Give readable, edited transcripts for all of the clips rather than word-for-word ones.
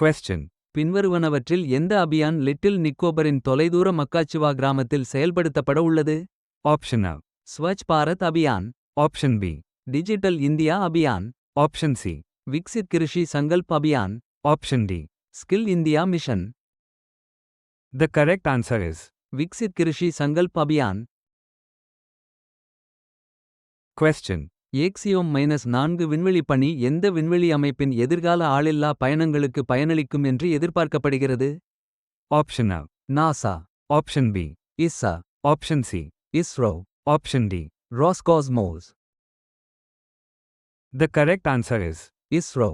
Question. பின்வருவனவற்றில் எந்த Abhiyan little நிக்கோபரின் தொலைதூர மக்காச்சுவா கிராமத்தில் செயல்படுத்தப்பட உள்ளது? Option A. Swachh Bharat Abhiyan, Option B. Digital India Abhiyan, Option C. Viksit Krishi Sankalp Abhiyan, Option D. Skill India mission. The correct answer is. Viksit Krishi Sankalp Abhiyan. Question. ஏக்சியோம் -4 விண்வெளி பணி எந்த விண்வெளி அமைப்பின் எதிர்கால ஆளில்லா பயணங்களுக்கு பயனளிக்கும் என்று எதிர்பார்க்கப்படுகிறது? Option A. NASA, Option B. இஸ்ஸா, Option C. ISRO, Option D. ரோஸ்காஸ்மோஸ். The correct answer is. ISRO.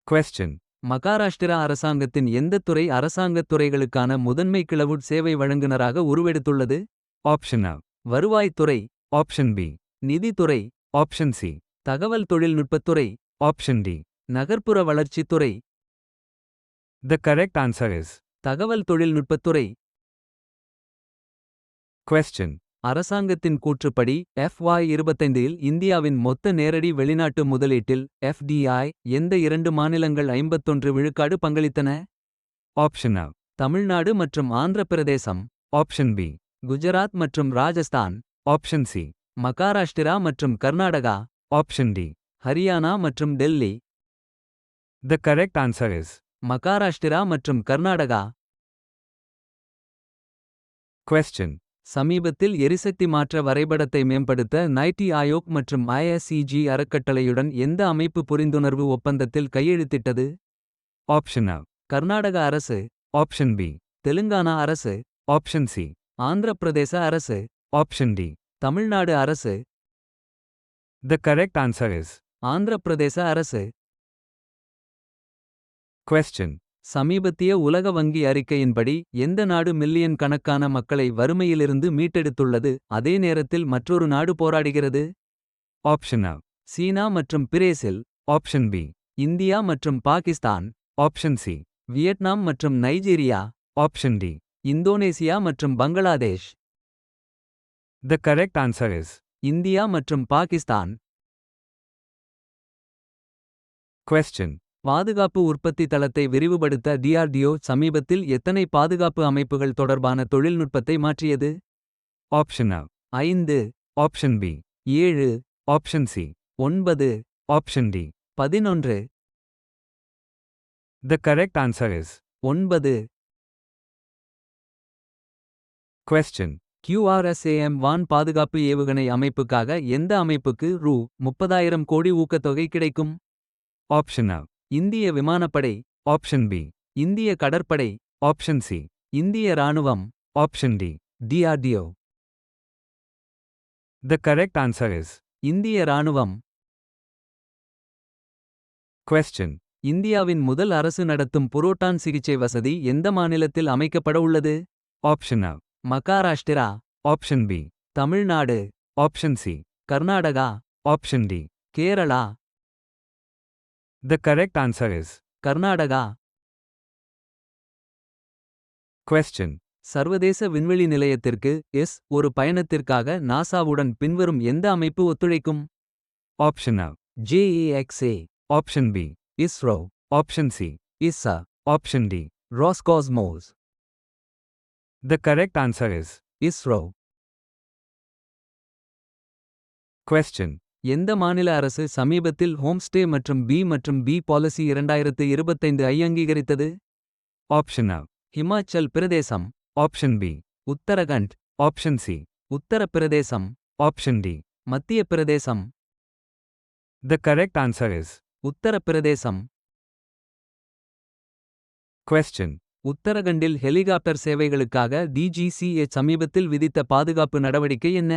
Question. Maharashtra அரசாங்கத்தின் எந்த துறை அரசாங்கத் துறைகளுக்கான முதன்மை கிளவுட் சேவை வழங்குநராக உருவெடுத்துள்ளது? Option A. வருவாய்த்துறை, Option B. நிதித்துறை, Option C. தகவல் தொழில்நுட்பத்துறை, Option D. நகர்ப்புற வளர்ச்சித்துறை. The correct answer is. தகவல் தொழில்நுட்பத்துறை. Question. அரசாங்கத்தின் கூற்றுப்படி FY25 இல் இந்தியாவின் மொத்த நேரடி வெளிநாட்டு முதலீட்டில் FDI எந்த 2 மாநிலங்கள் 51 விழுக்காடு பங்களித்தன? Option A. தமிழ்நாடு மற்றும் ஆந்திர பிரதேசம், Option B. குஜராத் மற்றும் ராஜஸ்தான், Option C. மகாராஷ்டிரா மற்றும் கர்நாடகா, Option D. ஹரியானா மற்றும் Delhi. The correct answer is. Maharashtra மற்றும் கர்நாடகா. Question. சமீபத்தில் எரிசக்தி மாற்ற வரைபடத்தை மேம்படுத்த நைட்டி ஆயோக் மற்றும் ISCG அறக்கட்டளையுடன் எந்த அமைப்பு புரிந்துணர்வு ஒப்பந்தத்தில் கையெழுத்திட்டது? Option A. கர்நாடக அரசு, Option B. தெலுங்கானா அரசு, Option C. ஆந்திர பிரதேச அரசு, Option D. தமிழ்நாடு அரசு. The correct answer is. Andhra Pradesh அரசு. Question. சமீபத்திய உலக வங்கி அறிக்கையின்படி எந்த நாடு மில்லியன் கணக்கான மக்களை வறுமையிலிருந்து மீட்டெடுத்துள்ளது, அதே நேரத்தில் மற்றொரு நாடு போராடுகிறது? Option A. சீனா மற்றும் பிரேசில், Option B. இந்தியா மற்றும் பாகிஸ்தான், Option C. வியட்நாம் மற்றும் நைஜீரியா, Option D. இந்தோனேசியா மற்றும் Bangladesh. The correct answer is. India மற்றும் பாகிஸ்தான். Question. பாதுகாப்பு உற்பத்தி தளத்தை விரிவுபடுத்த DRDO சமீபத்தில் எத்தனை பாதுகாப்பு அமைப்புகள் தொடர்பான தொழில்நுட்பத்தை மாற்றியது? Option A. 5, Option B. 7, Option C. 9, Option D. 11. The correct answer is. 9. Question. QRSAM வான் பாதுகாப்பு ஏவுகணை அமைப்புக்காக எந்த அமைப்புக்கு ரூ. 30,000 கோடி ஊக்கத்தொகை கிடைக்கும்? Option A. இந்திய விமானப்படை, Option B. இந்திய கடற்படை, Option C. இந்திய இராணுவம், Option D. DRDO. The correct answer is. இந்திய இராணுவம். Question. இந்தியாவின் முதல் அரசு நடத்தும் புரோட்டான் சிகிச்சை வசதி எந்த மாநிலத்தில் அமைக்கப்பட உள்ளது? Option A. Maharashtra, Option B. Tamil Nadu, Option C. Karnataka, Option D. Kerala. The correct answer is. Karnataka. Question. சர்வதேச விண்வெளி நிலையத்திற்கு ஒரு பயணத்திற்காக நாசாவுடன் பின்வரும் எந்த அமைப்பு ஒத்துழைக்கும்? Option A. JAXA, Option B. ISRO, Option C. ISA, Option D. ரோஸ்காஸ்மோஸ். The correct answer is. ISRO. Question. எந்த மாநில அரசு சமீபத்தில் ஹோம்ஸ்டே மற்றும் பி பாலிசி 2025 ஐ அங்கீகரித்தது? Option A. Himachal Pradesh, Option B. Uttarakhand, Option C. Uttar Pradesh, Option D. மத்திய பிரதேசம். The correct answer is. Uttar Pradesh. Question. உத்தரகண்டில் helicopter சேவைகளுக்காக DGCA சமீபத்தில் விதித்த பாதுகாப்பு நடவடிக்கை என்ன?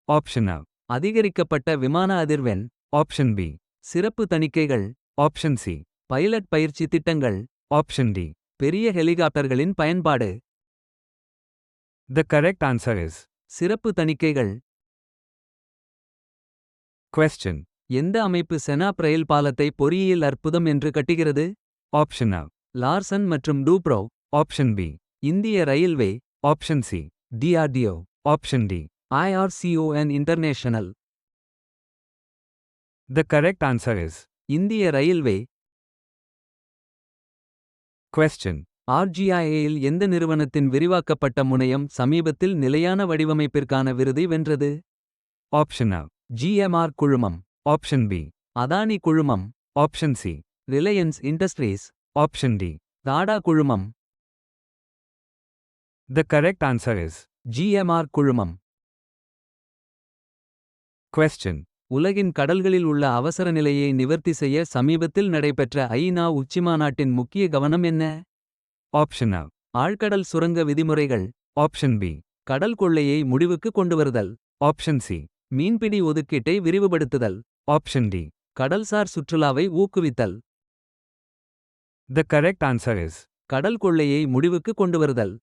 Option A. அதிகரிக்கப்பட்ட விமான அதிர்வெண், Option B. சிறப்பு தணிக்கைகள், Option C. பைலட் பயிற்சி திட்டங்கள், Option D. பெரிய ஹெலிகாப்டர்களின் பயன்பாடு. The correct answer is. சிறப்பு தணிக்கைகள். Question. எந்த அமைப்பு செனாப் ரயில் பாலத்தை பொறியியல் அற்புதம் என்று கட்டுகிறது? Option A. லார்சன் மற்றும் டூப்ரோ. Option B. இந்திய railway. Option C. DRDO. Option D. IRCON international. The correct answer is. இந்திய ரயில்வே. Question. RGIA-இல் எந்த நிறுவனத்தின் விரிவாக்கப்பட்ட முனையம் சமீபத்தில் நிலையான வடிவமைப்பிற்கான விருதை வென்றது. Option A. GMR குழுமம். Option B. அதானி குழுமம். Option C. Reliance industries. Option D. Tata குழுமம். The correct answer is GMR குழுமம். Question. உலகின் கடல்களில் உள்ள அவசர நிலையை நிவர்த்தி செய்ய சமீபத்தில் நடைபெற்ற ஐநா உச்சிமாநாட்டின் முக்கிய கவனம் என்ன. Option A. ஆழ்கடல் சுரங்க விதிமுறைகள். Option B. கடல் கொள்ளையை முடிவுக்கு கொண்டுவருதல். Option C. மீன்பிடி ஒதுக்கீட்டை விரிவுபடுத்துதல். Option D. கடல்சார் சுற்றுலாவை ஊக்குவித்தல். The correct answer is கடல் கொள்ளையை முடிவுக்கு கொண்டுவருதல்.